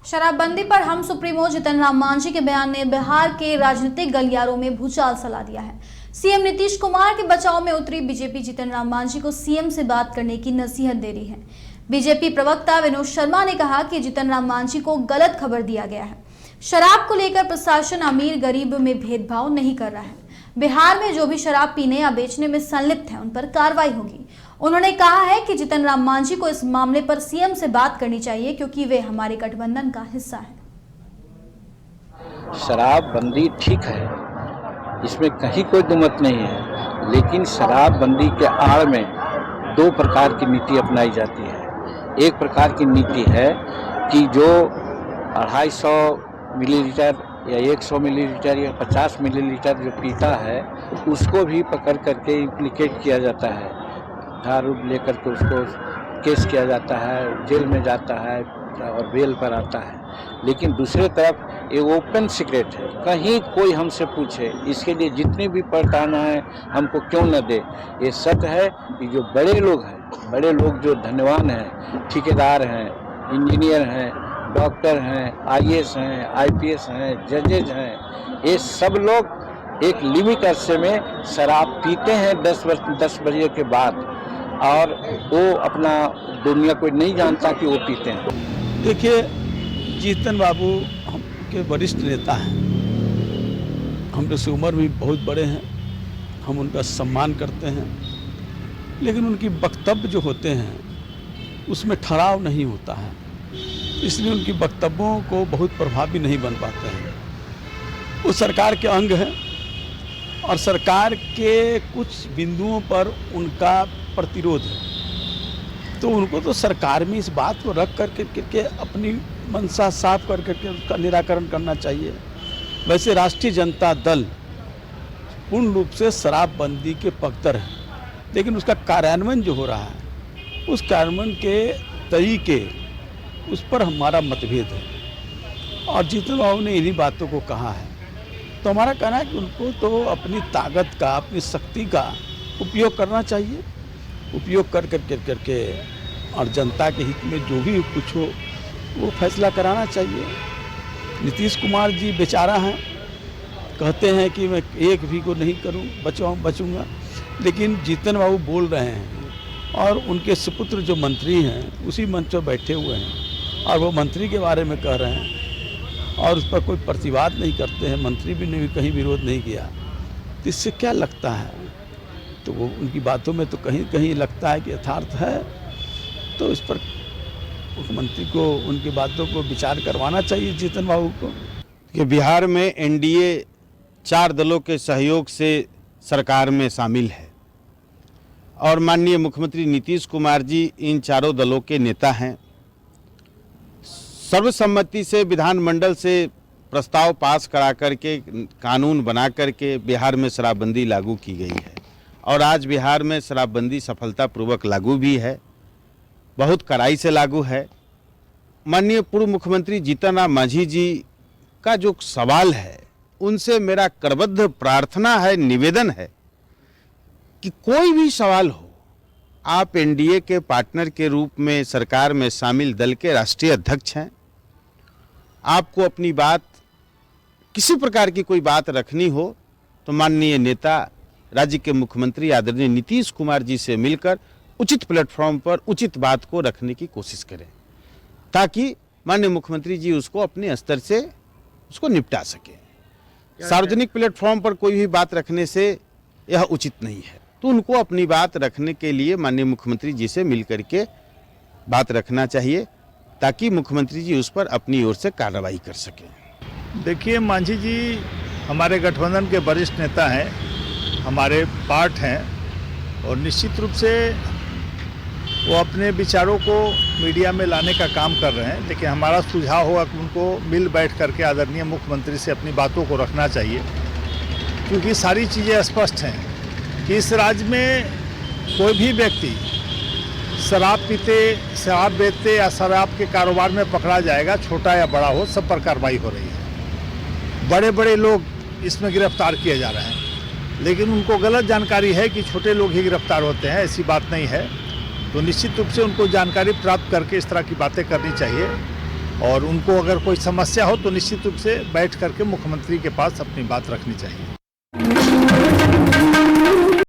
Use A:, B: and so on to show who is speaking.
A: शराबबंदी पर हम सुप्रीमो जीतन राम मांझी के बयान ने बिहार के राजनीतिक गलियारों में भूचाल फैला दिया है। सीएम नीतीश कुमार के बचाव में उतरी बीजेपी जीतन राम मांझी को सीएम से बात करने की नसीहत दे रही है। बीजेपी प्रवक्ता विनोद शर्मा ने कहा कि जीतन राम मांझी को गलत खबर दिया गया है। शराब को लेकर प्रशासन अमीर गरीब में भेदभाव नहीं कर रहा है। बिहार में जो भी शराब पीने या बेचने में संलिप्त है उन पर कार्रवाई होगी। उन्होंने कहा है कि जीतन राम मांझी को इस मामले पर सीएम से बात करनी चाहिए क्योंकि वे हमारे गठबंधन का हिस्सा है।
B: शराबबंदी ठीक है, इसमें कहीं कोई दुमत नहीं है, लेकिन शराबबंदी के आड़ में दो प्रकार की नीति अपनाई जाती है। एक प्रकार की नीति है कि जो 250 मिलीलीटर या 100 मिलीलीटर या 50 मिलीलीटर जो पीता है उसको भी पकड़ करके इम्प्लीकेट किया जाता है, दारू लेकर के उसको केस किया जाता है, जेल में जाता है और बेल पर आता है। लेकिन दूसरे तरफ ये ओपन सीक्रेट है, कहीं कोई हमसे पूछे इसके लिए जितनी भी पड़ताना है हमको क्यों न दे। ये सत्य है कि जो बड़े लोग हैं, बड़े लोग जो धनवान हैं, ठेकेदार हैं, इंजीनियर हैं, डॉक्टर हैं, आईएएस हैं, आईपीएस हैं, जजेज हैं, ये सब लोग एक लिमिट अरसे में शराब पीते हैं 10 बजे के बाद, और वो अपना दुनिया कोई नहीं जानता कि वो पीते हैं।
C: देखिए, जीतन बाबू हम के वरिष्ठ नेता हैं, हम से उम्र भी बहुत बड़े हैं, हम उनका सम्मान करते हैं, लेकिन उनकी वक्तव्य जो होते हैं उसमें ठहराव नहीं होता है, इसलिए उनकी वक्तव्यों को बहुत प्रभावी नहीं बन पाते हैं। वो सरकार के अंग हैं और सरकार के कुछ बिंदुओं पर उनका प्रतिरोध है, तो उनको तो सरकार में इस बात को रख करके अपनी मंशा साफ करके उसका निराकरण करना चाहिए। वैसे राष्ट्रीय जनता दल पूर्ण रूप से शराबबंदी के पक्षधर है, लेकिन उसका कार्यान्वयन जो हो रहा है, उस कार्यान्वयन के तरीके, उस पर हमारा मतभेद है। और जीतन बाबू ने इन्हीं बातों को कहा है, तो हमारा कहना है कि उनको तो अपनी ताकत का, अपनी शक्ति का उपयोग करना चाहिए, उपयोग करके और जनता के हित में जो भी कुछ हो वो फैसला कराना चाहिए। नीतीश कुमार जी बेचारा हैं, कहते हैं कि मैं एक भी को नहीं करूं, बचूंगा, लेकिन जीतन बाबू बोल रहे हैं और उनके सुपुत्र जो मंत्री हैं उसी मंच पर बैठे हुए हैं और वो मंत्री के बारे में कह रहे हैं और उस पर कोई प्रतिवाद नहीं करते हैं, मंत्री भी ने कहीं विरोध नहीं किया। तो इससे क्या लगता है, तो वो उनकी बातों में तो कहीं कहीं लगता है कि यथार्थ है, तो इस पर मुख्यमंत्री को उनकी बातों को विचार करवाना चाहिए जीतन बाबू को।
D: कि बिहार में एनडीए 4 दलों के सहयोग से सरकार में शामिल है और माननीय मुख्यमंत्री नीतीश कुमार जी इन चारों दलों के नेता हैं। सर्वसम्मति से विधानमंडल से प्रस्ताव पास करा करके, कानून बना करके बिहार में शराबबंदी लागू की गई है और आज बिहार में शराबबंदी सफलतापूर्वक लागू भी है, बहुत कड़ाई से लागू है। माननीय पूर्व मुख्यमंत्री जीतन राम मांझी जी का जो सवाल है, उनसे मेरा करबद्ध प्रार्थना है, निवेदन है कि कोई भी सवाल हो, आप एनडीए के पार्टनर के रूप में सरकार में शामिल दल के राष्ट्रीय अध्यक्ष हैं, आपको अपनी बात, किसी प्रकार की कोई बात रखनी हो तो माननीय नेता राज्य के मुख्यमंत्री आदरणीय नीतीश कुमार जी से मिलकर उचित प्लेटफॉर्म पर उचित बात को रखने की कोशिश करें, ताकि माननीय मुख्यमंत्री जी उसको अपने स्तर से उसको निपटा सकें। सार्वजनिक प्लेटफॉर्म पर कोई भी बात रखने से यह उचित नहीं है, तो उनको अपनी बात रखने के लिए माननीय मुख्यमंत्री जी से मिल करके बात रखना चाहिए, ताकि मुख्यमंत्री जी उस पर अपनी ओर से कार्रवाई कर सकें।
E: देखिए, मांझी जी हमारे गठबंधन के वरिष्ठ नेता हैं, हमारे पार्ट हैं और निश्चित रूप से वो अपने विचारों को मीडिया में लाने का काम कर रहे हैं, लेकिन हमारा सुझाव होगा कि उनको मिल बैठ करके आदरणीय मुख्यमंत्री से अपनी बातों को रखना चाहिए, क्योंकि सारी चीज़ें स्पष्ट हैं कि इस राज्य में कोई भी व्यक्ति शराब पीते, शराब बेचते या शराब के कारोबार में पकड़ा जाएगा, छोटा या बड़ा हो, सब पर कार्रवाई हो रही है। बड़े बड़े लोग इसमें गिरफ्तार किए जा रहे हैं, लेकिन उनको गलत जानकारी है कि छोटे लोग ही गिरफ्तार होते हैं, ऐसी बात नहीं है। तो निश्चित रूप से उनको जानकारी प्राप्त करके इस तरह की बातें करनी चाहिए और उनको अगर कोई समस्या हो तो निश्चित रूप से बैठ करके मुख्यमंत्री के पास अपनी बात रखनी चाहिए।